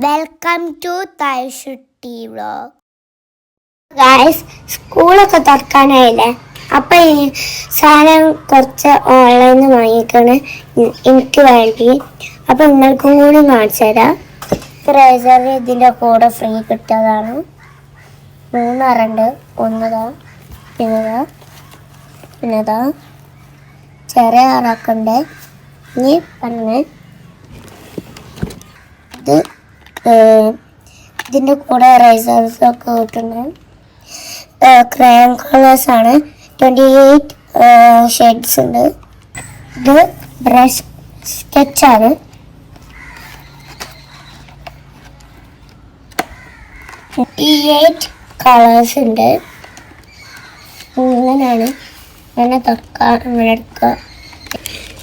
Welcome to തൈഷുട്ടി vlog. Guys, സ്കൂളൊക്കെ തുറക്കാനായില്ലേ? അപ്പം ഈ സാധനം കുറച്ച് ഓൺലൈനിൽ വാങ്ങിക്കാണ് എനിക്ക് വേണ്ടി. അപ്പം നിങ്ങൾക്കും കൂടി കാണിച്ചു തരാം. റേസർ ഇതിൻ്റെ കൂടെ ഫ്രീ കിട്ടിയതാണ്. 3 അറുണ്ട്. ഒന്നതാ, പിന്നെതാ ചെറിയ അറക്കുണ്ട്. ഇനി പറഞ്ഞ് ഇത് ഇതിൻ്റെ കൂടെ റൈസേഴ്സൊക്കെ കിട്ടുന്നത് ക്രയോൺ കളേഴ്സാണ്. 28 ഷെയ്ഡ്സ് ഉണ്ട്. ഇത് ബ്രഷ് സ്കെച്ചാണ്. ഈ 8 കളേഴ്സ് ഉണ്ട്. ഇങ്ങനെയാണ് ഇങ്ങനെ തുറക്കാൻ എടുക്കുക.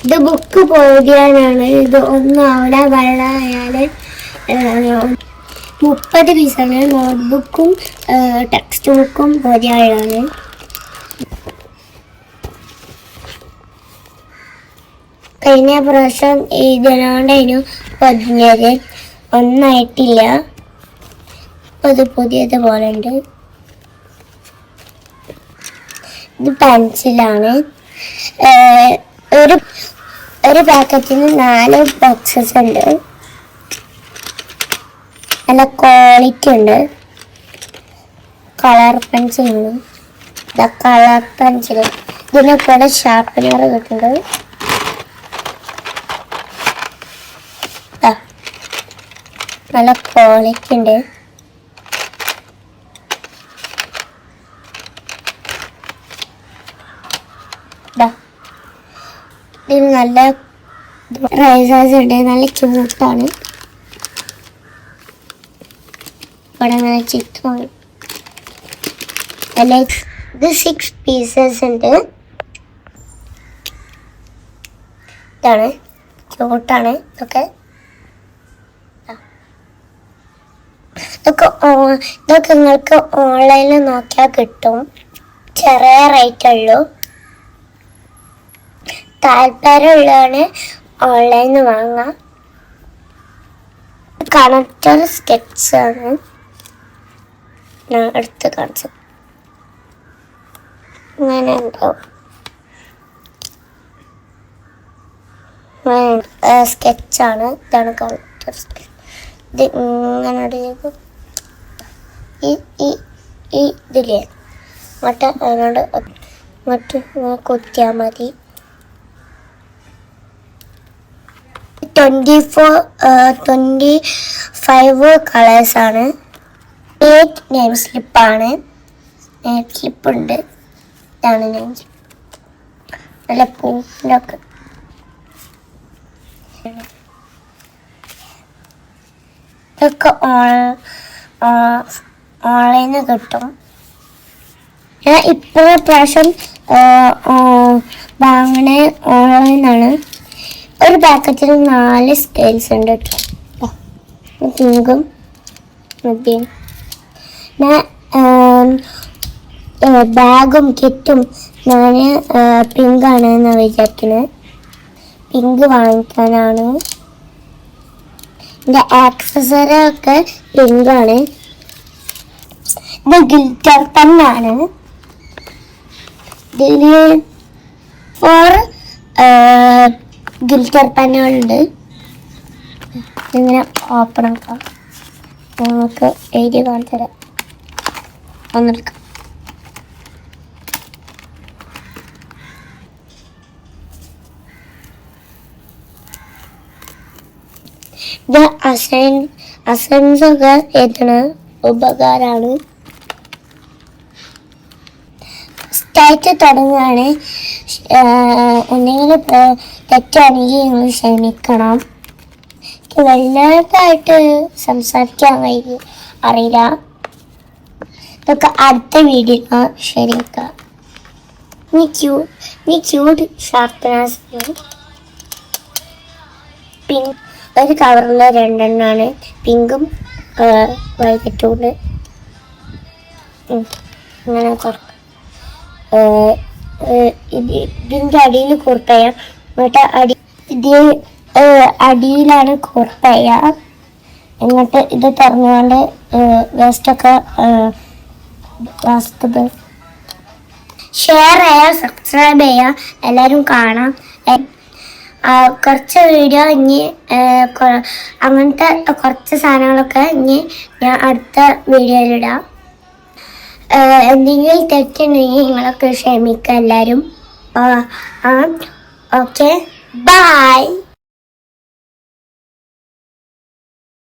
ഇത് ബുക്ക് പോകാനാണ്. ഇത് ഒന്നും അവിടെ വെള്ളമായാൽ 30 പീസാണ്. നോട്ട്ബുക്കും ടെക്സ്റ്റ് ബുക്കും പോലെയാണ്. കഴിഞ്ഞ പ്രാവശ്യം ഇതിനോണ്ടായിരുന്നു പൊതിഞ്ഞത്. ഒന്നായിട്ടില്ല. അത് പുതിയത് പോലെ ഉണ്ട്. ഇത് പെൻസിലാണ്. ഒരു പാക്കറ്റിന് 4 ബോക്സസ് ഉണ്ട്. നല്ല ക്വാളിറ്റി ഉണ്ട്. കളർ പെൻസിലാണ്. Colour pencil. ഇതിനെ കൂടെ ഷാർപ്പനർ കിട്ടുന്നുണ്ട്. നല്ല ക്വാളിറ്റി ഉണ്ട്. ഇതിൽ നല്ല റൈസേഴ്സ് ഉണ്ട്. നല്ല ക്യൂട്ടാണ്. ഇവിടെ നല്ല ചിത്രമാണ്. ഇത് 6 പീസസ് ഉണ്ട്. ഇതാണ് ക്യൂട്ടാണ്. ഇതൊക്കെ നിങ്ങൾക്ക് ഓൺലൈനിൽ നോക്കിയാൽ കിട്ടും. ചെറിയ റേറ്റ് ഉള്ളൂ. താല്പര്യമുള്ളതാണ് ഓൺലൈനിൽ വാങ്ങാം. കണക്ടർ സ്കെച്ച് ആണ് ഞാൻ എടുത്ത് കാണിച്ചു. ഇങ്ങനെ ഉണ്ടാവും. സ്കെച്ചാണ്. ഇതാണ് കണക്ടർ സ്കെച്ച്. ഇത് ഇങ്ങനെ ഇതില്ലേ അങ്ങോട്ട് അതിനോട് ഇങ്ങോട്ട് ഇങ്ങനെ കുത്തിയാൽ മതി. 25 കളേഴ്സാണ്. 8 നെയിം സ്ലിപ്പാണ്. നെയിം സ്ലിപ്പ് ഉണ്ട്. ഇതാണ് നെയിം സ്ലിപ്പ്. നല്ല പൂവിലൊക്കെ ഇതൊക്കെ ഓൺലൈനിൽ കിട്ടും. ഞാൻ ഇപ്പോഴത്തെ പ്രാവശ്യം വാങ്ങണേ ഓൺലൈനാണ്. ഒരു പാക്കറ്റിൽ 4 സ്കെയിൽസ് ഉണ്ട് കേട്ടോ. പിങ്കും ബാഗും കിറ്റും ഞാൻ പിങ്കാണ് എന്നാണ് വിചാരിക്കുന്നത്. പിങ്ക് വാങ്ങിക്കാനാണ്. എൻ്റെ ആക്സസറി ഒക്കെ പിങ്കാണ്. ഇത് ഗിൽറ്റർ പെന്നാണ്. ഇതിൽ 4 ഗിൽറ്റർ പെന്നുകളുണ്ട്. ഇങ്ങനെ ഓപ്പൺ ആക്കാം. നമുക്ക് എഴുതി കാണിച്ചു തരാം. ഒന്നെടുക്കാം. ഇത് അസൈൻസൊക്കെ എഴുതണ ഉപകാരമാണ്. സ്റ്റാറ്റ് തുടങ്ങുകയാണ്. എന്തെങ്കിലും തെറ്റാണെങ്കിൽ നിങ്ങൾ ക്ഷമിക്കണം. വലുതായിട്ട് സംസാരിക്കാൻ അറിയില്ല. ഇതൊക്കെ അടുത്ത വീഡിയോ ശരിയാക്കാം. ക്യൂട്ട് ഷാർപ്പനേഴ്സ്. പിങ്ക് ഒരു കവറിൽ 2 എണ്ണമാണ്. പിങ്കും വൈലറ്റും ഉണ്ട്. ഇങ്ങനെ തുറക്കാം. ഇതിൻ്റെ അടിയിൽ കുർപ്പയ. എന്നിട്ട് അടിയിലാണ് കുർപ്പയ. എന്നിട്ട് ഇത് തുറന്നുകൊണ്ട് വേസ്റ്റൊക്കെ ഷെയർ ചെയ്യുക, സബ്സ്ക്രൈബ് ചെയ്യുക, എല്ലാവരും കാണാം. കുറച്ച് വീഡിയോ ഇനി അങ്ങനത്തെ കുറച്ച് സാധനങ്ങളൊക്കെ ഇനി ഞാൻ അടുത്ത വീഡിയോയിലിടാം. എന്തെങ്കിലും തെറ്റുണ്ടെങ്കിൽ നിങ്ങളൊക്കെ ക്ഷമിക്കുക എല്ലാവരും. Okay, by.